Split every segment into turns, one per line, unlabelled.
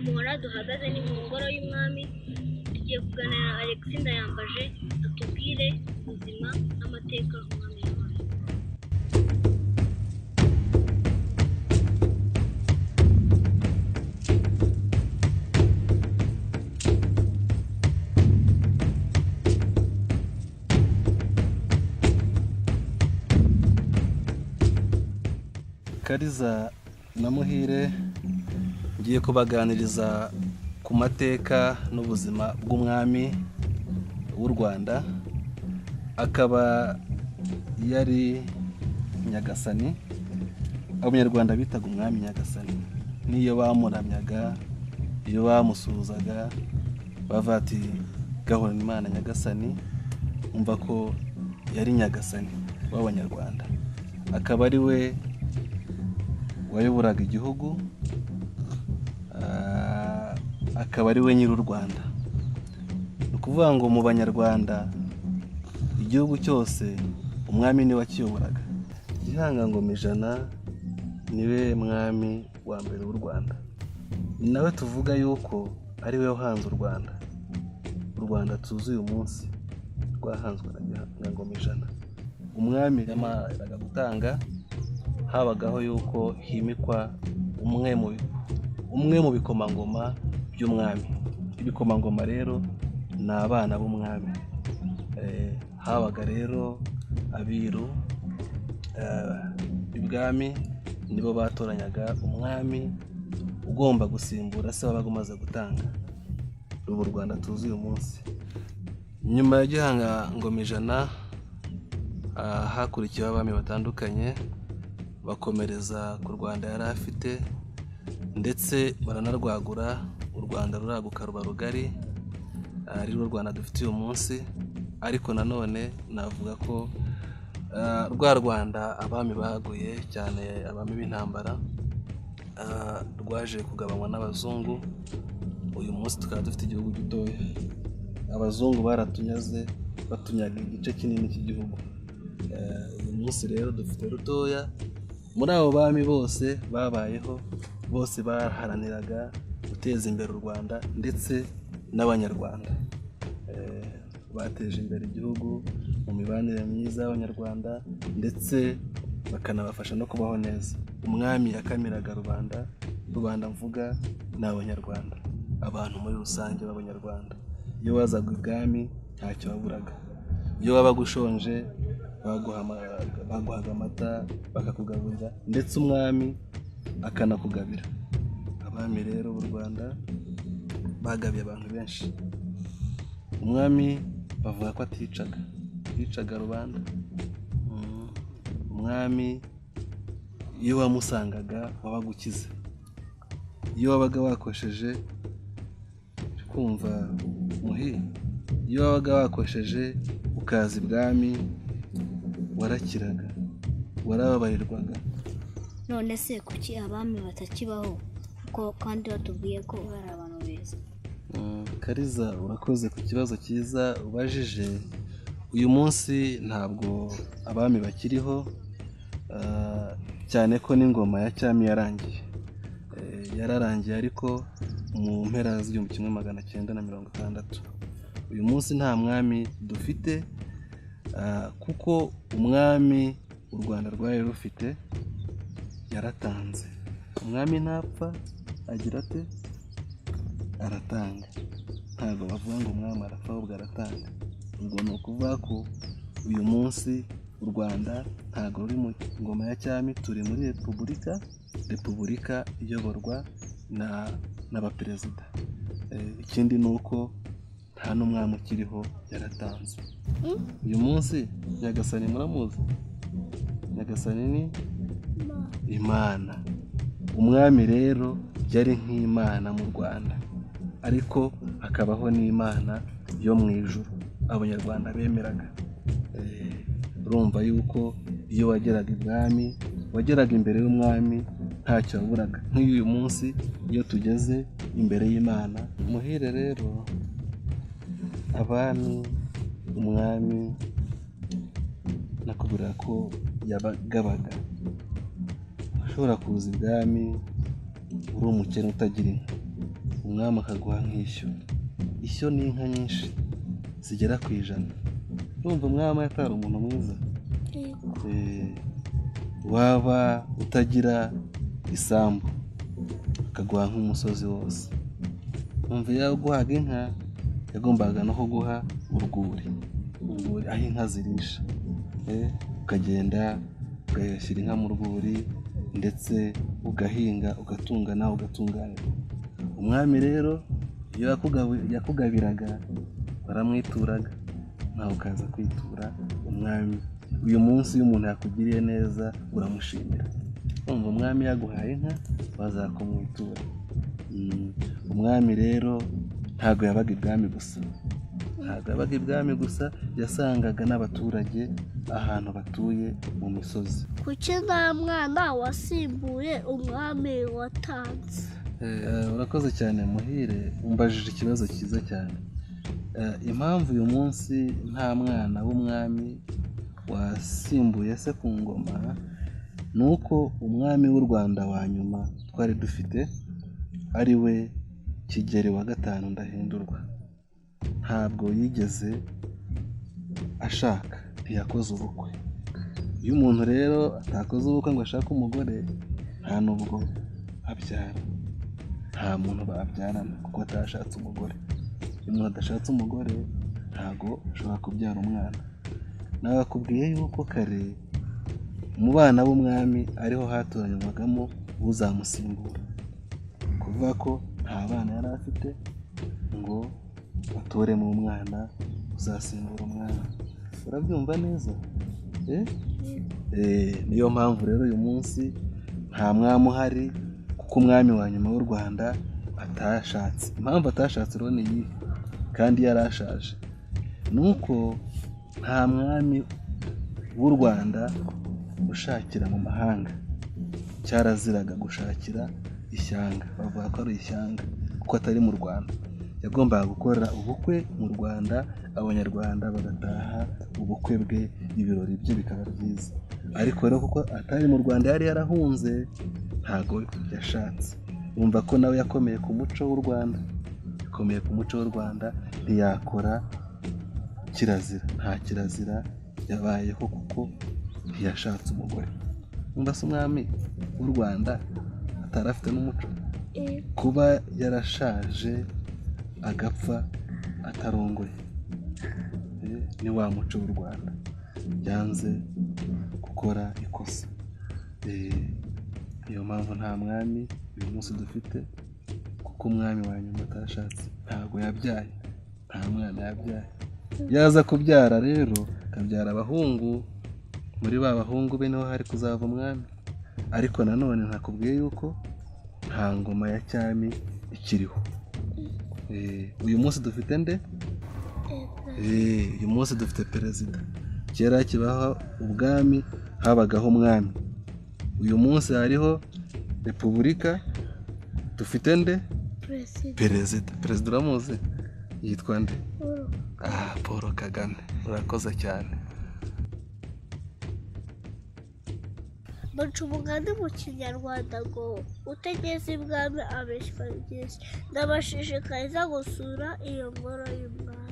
muhora duhagaze ni mu ngoro y'umwami tugiye kuganira na Alexis Ndayambaje atubwire ubuzima n'amateka umwami yabaye.
Kariza na Muhire ngiye kubaganiriza ku mateka n'ubuzima bw'umwami w'u Rwanda, akaba yari Nyagasani. Abanyarwanda bitaga umwami Nyagasani, n'iyo bamuramyaga, iyo bamusuhuzaga bavuga ati gahorana Imana Nyagasani, umva ko yari Nyagasani w'Abanyarwanda. Akaba ari we wayoboraga igihugu, akaba ari we nyiri u Rwanda. Ni ukuvuga ngo mu Banyarwanda igihugu cyose umwami niwe wakiyoboraga. Gihanga Ngoma Ijana niwe mwami wa mbere w'u Rwanda, ni nawe tuvuga yuko ari we wahanze u Rwanda. U Rwanda tuzi uyu munsi rwahanzwe na Gihanga Ngoma Ijana. Umwami yamaraga gutanga, habagaho yuko himikwa umwe mu bikomangoma by'umwami. Ibikomangoma rero ni abana b'umwami. Habaga rero abiru, ibwami nibo batoranyaga umwami ugomba gusimbura se wabaga umaze gutanga. Ubu u Rwanda tuzi uyu munsi. Nyuma ya Gihanga Ngoma Ijana hakurikiyeho abami batandukanye bakomereza ku Rwanda yari afite, ndetse baranarwagura. U Rwanda ruraguka ruba rugari, ari rwo Rwanda dufite uyu munsi. Ariko nanone navuga ko rwa Rwanda abami baguye cyane, abami b'intambara, rwaje kugabanywa n'abazungu. Uyu munsi tukaba dufite igihugu gitoya. Abazungu baratunyaze, batunyaga igice kinini cy'igihugu. Uyu munsi rero dufite rutoya. Muri abo bami bose babayeho, bose baharaniraga guteza imbere u Rwanda ndetse n'Abanyarwanda. Bateje imbere igihugu mu mibanire myiza y'Abanyarwanda, ndetse bakanabafasha no kubaho neza. Umwami yakamiraga rubanda. Rubanda mvuga ni Abanyarwanda, abantu muri rusange b'Abanyarwanda. Iyo wazaga ibwami ntacyo waburaga. Iyo wabaga ushonje baguhaga amata bakakugaburira, ndetse umwami akanakugabira. Abami rero b'u Rwanda bagabiye abantu benshi. Umwami bavuga ko yicaga rubanda. Umwami iyo wamusangaga wabaga ukize. Iyo wabaga wakosheje, kumva Muhi, iyo wabaga wakosheje ukaza ibwami warakiraga, warababarirwaga.
None se kuki abami batakibaho ko kandi batubwiye ko bari abantu beza?
Kariza, urakoze ku kibazo cyiza ubajije. Uyu munsi ntabwo abami bakiriho, cyane ko n'ingoma ya cyami yarangiye. Yararangiye ariko mu mpera z'1960. Uyu munsi nta mwami dufite, kuko umwami u Rwanda rwari rufite yaratanze. Umwami ntapfa, agira ate? Aratanga. Ntabwo bavuga ngo umwami arapfa, ahubwo aratanga. Ubwo ni ukuvuga ko uyu munsi u Rwanda ntabwo ruri mu ngoma ya cyami, turi muri repubulika iyoborwa n'abaperezida. Ikindi ni uko nta n'umwami ukiriho, yaratanze. Uyu munsi Nyagasani muramuzi? Nyagasani ni Imana. Umwami rero yari nk'Imana mu Rwanda, ariko hakabaho n'Imana yo mu ijuru Abanyarwanda bemeraga. Urumva yuko iyo wageraga ibwami, wageraga imbere y'umwami ntacyo waburaga. Nk'uyu munsi iyo tugeze imbere y'Imana. Muhire rero, abami, umwami nakubwira ko yabagabaga. Ushobora kuza ibwami uri umukene utagira inka, umwami akaguha nk'ishyo. Ishyo ni inka nyinshi zigera ku 100. Urumva umwami atari umuntu mwiza? Waba utagira isambu akaguha nk'umusozi wose. Umva iyo yaguhaga inka yagombaga no kuguha urwuri aho inka zirisha. Ukagenda ugashyira inka mu rwuri ndetse ugahinga ugatunga nawe ugatunganirwa. Umwami rero iyo yakugabiraga baramwituraga nawe ukaza kwitura umwami. Uyu munsi iyo umuntu yakugiriye neza uramushimira. Umva umwami yaguhaye inka bazakumwitura. Umwami rero ntabwo yabaga ibwami gusa, yasangaga n'abaturage ahantu batuye mu misozi.
Kuki nta mwana wasimbuye umwami watanze?
Urakoze cyane Muhire, umbajije ikibazo cyiza cyane. Impamvu uyu munsi nta mwana w'umwami wasimbuye se ku ngoma ni uko umwami w'u Rwanda wa nyuma twari dufite ari we Kigeli wa gatanu Ndahindurwa. Ntabwo yigeze ashaka, ntiyakoze ubukwe. Iyo umuntu rero atakoze ubukwe ngo ashake umugore nta nubwo abyara. Nta muntu babyarana kuko atashatse umugore. Iyo umuntu adashatse umugore ntabwo ashobora kubyara umwana. Nabakubwiye yuko kare mu bana b'umwami ariho hatoranywagamo uzamusimbura. Kuvuga ko nta bana yari afite ngo batoremo umwana uzasimbura umwana. Urabyumva neza? Niyo mpamvu rero uyu munsi nta mwami uhari kuko umwami wa nyuma w'u Rwanda atashatse. Impamvu atashatse rero ni iyi kandi yari ashaje. Ni uko nta mwami w'u Rwanda ushakira mu mahanga. Cyaraziraga gushakira ishyanga. Bavuga ko ari ishyanga kuko atari mu Rwanda. Yagombaga gukora ubukwe mu Rwanda, abanyarwanda bagataha ubukwe bwe, ibirori bye bikaba byiza. Ariko rero kuko atari mu Rwanda yari yarahunze ntago yashatse. Urumva ko nawe yakomeye ku muco w'u Rwanda, ntiyakora kirazira. Nta kirazira yabayeho kuko ntiyashatse umugore. Urumva se umwami w'u Rwanda atari afite n'umuco? Kuba yarashaje agapfa atarongoye ni wa muco w'u Rwanda. Yanze gukora ikosa. Niyo mpamvu nta mwami uyu munsi dufite kuko umwami wa nyuma atashatse. Ntabwo yabyaye, nta mwana yabyaye. Yaza kubyara rero akabyara abahungu, muri ba bahungu be niho hari kuzava umwami. Ariko nanone ntakubwiye yuko nta ngoma ya cyami ikiriho. Uyu munsi dufite nde? Uyu munsi dufite perezida. Kera kibaho ubwami habagaho umwami. Uyu munsi hariho repubulika, dufite nde? Perezida. Perezida uramuzi? Yitwa nde? Paul Kagame. Urakoze cyane.
Baca umugani mu Kinyarwanda ngo utegeze ibwami abeshywa byinshi. Ndabashishikariza gusura iyo ngoro y'umwami.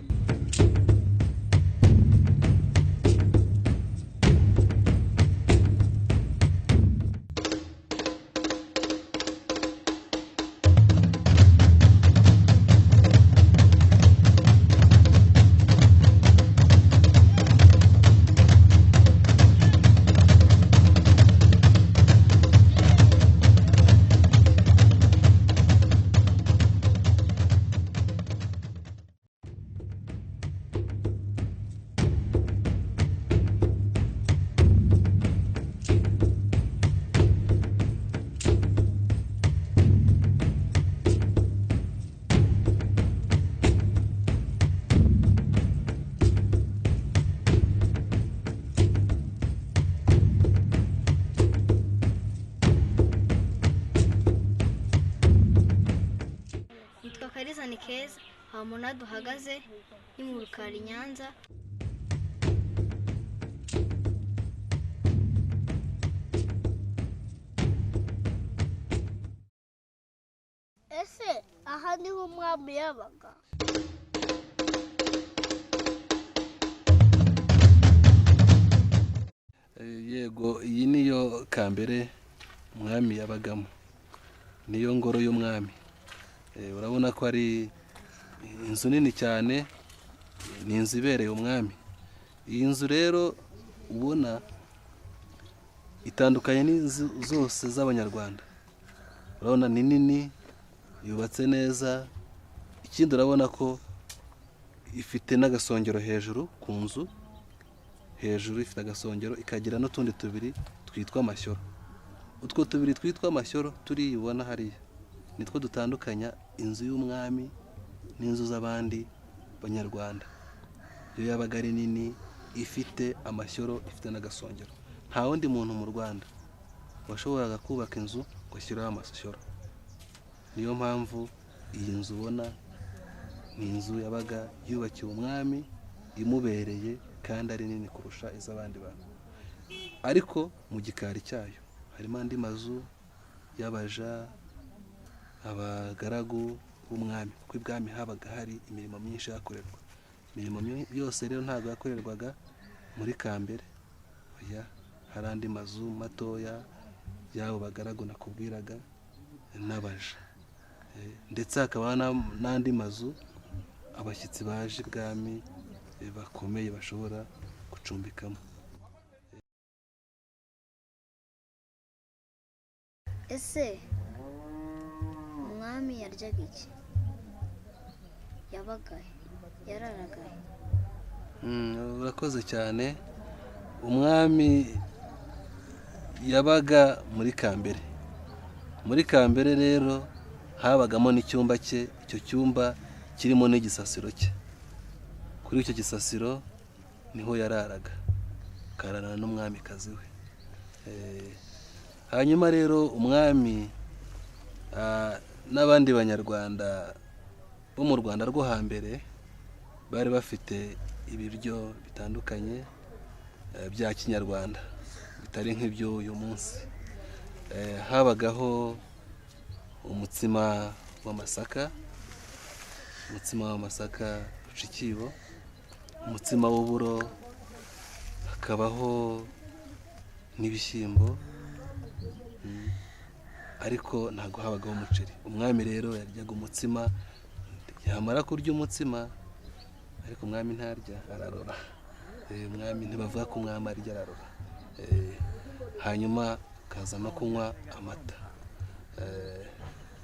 Kalisa ni keza, hamuna duhagaze ni mu Rukari Nyanza.
Ese aha niho umwami yabaga.
Yego, iyi niyo kambere umwami yabagamo, niyo ngoro y'umwami. Urabona ko ari inzu nini cyane, ni inzu ibereye umwami. Iyi nzu rero ubona itandukanye n'inzu zose z'abanyarwanda. Urabona ni nini, yubatse neza, ikindi urabona ko ifite n'agasongero hejuru ku nzu, hejuru ifite agasongero, ikagira n'utundi tubiri twitwa amashyoro. Utwo tubiri twitwa amashyoro turiyibona hariya, nitwo dutandukanya inzu y'umwami n'inzu z'abandi banyarwanda. Iyo yabaga ari nini, ifite amashyoro, ifite n'agasongero, nta wundi muntu mu Rwanda washoboraga kubaka inzu ngo ashyiraho amashyoro. Niyo mpamvu iyi nzu ubona ni inzu yabaga yubakiwe umwami, imubereye kandi ari nini kurusha iz'abandi bantu. Ariko mu gikari cyayo harimo andi mazu y'abaja, abagaragu b'umwami, kuko ibwami habaga hari imirimo myinshi yakorerwa. Imirimo yose rero ntabwo yakorerwaga muri kambere, oya, hari andi mazu matoya y'abo bagaragu nakubwiraga n'abaja, ndetse hakaba n'andi mazu abashyitsi baje ibwami bakomeye bashobora gucumbikamo.
Ese umwami yaryaga iki? Yabagahe? Yararagahe?
Urakoze cyane. Umwami yabaga muri kambere. Muri kambere rero habagamo n'icyumba cye, icyo cyumba kirimo n'igisasiro cye. Kuri icyo gisasiro niho yararaga, akararana n'umwamikazi we. Hanyuma rero umwami n'abandi banyarwanda bo mu Rwanda rwo hambere bari bafite ibiryo bitandukanye bya kinyarwanda bitari nk'ibyo uyu munsi. Habagaho umutsima w'amasaka, uca ikibo, umutsima w'uburo, hakabaho n'ibishyimbo, ariko ntabwo habagaho umuceri. Umwami rero yaryaga umutsima, yamara kurya umutsima, ariko umwami ntarya, ararora. Umwami ntibavuga ko umwami arya, ararora. Hanyuma akaza no kunywa amata.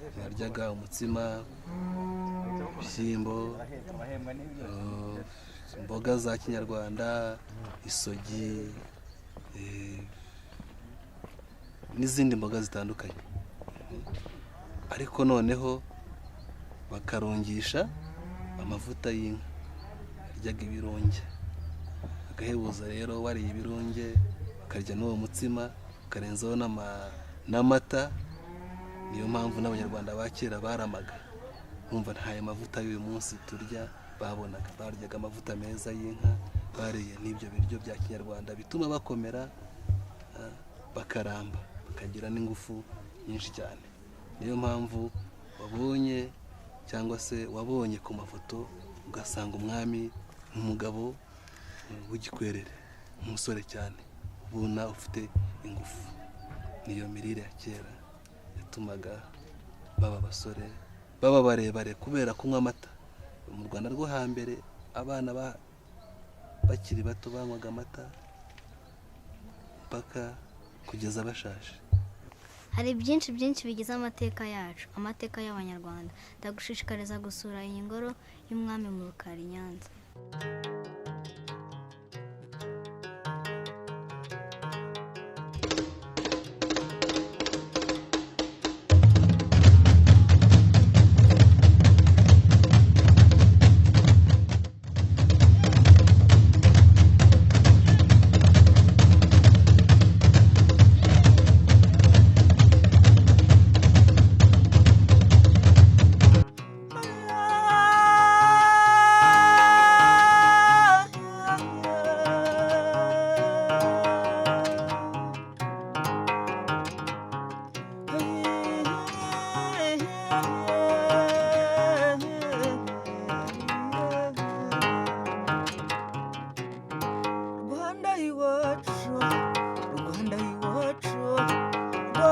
Yaryaga umutsima, ibishyimbo, imboga za kinyarwanda, isogi, n'izindi mboga zitandukanye. Ariko noneho bakarungisha amavuta y'inka, yaryaga ibirunge. Agahebuza rero wariye ibirunge, ukarya n'uwo mutsima, ukarenzaho n'amata. Niyo mpamvu n'abanyarwanda ba kera baramaga. Bumva nta mavuta y'uyu munsi turya babonaga. Baryaga amavuta meza y'inka, bariye n'ibyo biryo bya kinyarwanda bituma bakomera, bakaramba, bakagira n'ingufu nyinshi cyane. Niyo mpamvu wabonye cyangwa se wabonye ku mafoto ugasanga umwami nk'umugabo w'igikwerere, umusore cyane, ubona ufite ingufu. Niyo mirire ya kera yatumaga baba abasore, baba barebare kubera kunywa amata. Mu Rwanda rwo hambere abana bakiri bato banywaga amata mpaka kugeza bashaje.
Hari byinshi bigize amateka yacu, amateka y'abanyarwanda. Ndagushishikariza gusura iyi ngoro y'umwami mu Rukari, Nyanza.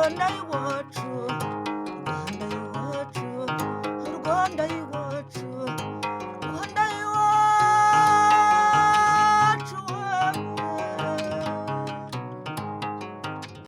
rwanda iwacu